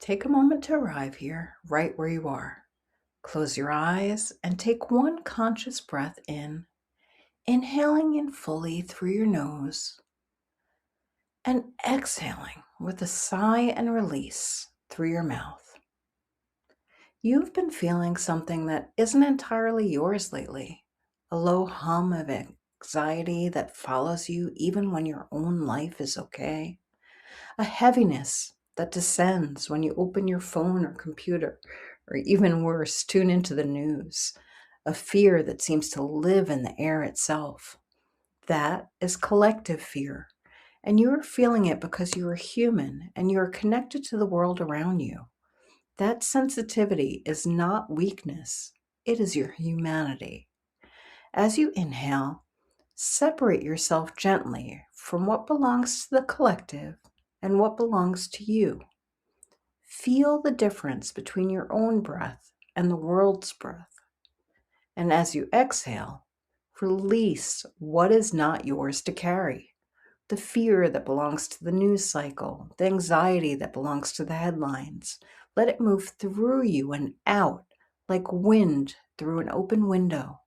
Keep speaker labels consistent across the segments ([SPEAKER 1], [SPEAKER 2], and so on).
[SPEAKER 1] Take a moment to arrive here, right where you are. Close your eyes and take one conscious breath in, inhaling in fully through your nose and exhaling with a sigh and release through your mouth. You've been feeling something that isn't entirely yours lately, a low hum of anxiety that follows you even when your own life is okay. A heaviness that descends when you open your phone or computer, or even worse, tune into the news. A fear that seems to live in the air itself. That is collective fear, and you are feeling it because you are human and you are connected to the world around you. That sensitivity is not weakness, it is your humanity. As you inhale, separate yourself gently from what belongs to the collective and what belongs to you. Feel the difference between your own breath and the world's breath. And as you exhale, release what is not yours to carry. The fear that belongs to the news cycle, the anxiety that belongs to the headlines. Let it move through you and out like wind through an open window.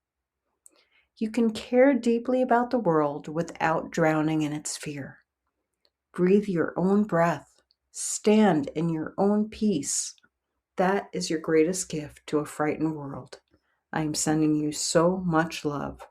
[SPEAKER 1] You can care deeply about the world without drowning in its fear. Breathe your own breath. Stand in your own peace. That is your greatest gift to a frightened world. I am sending you so much love.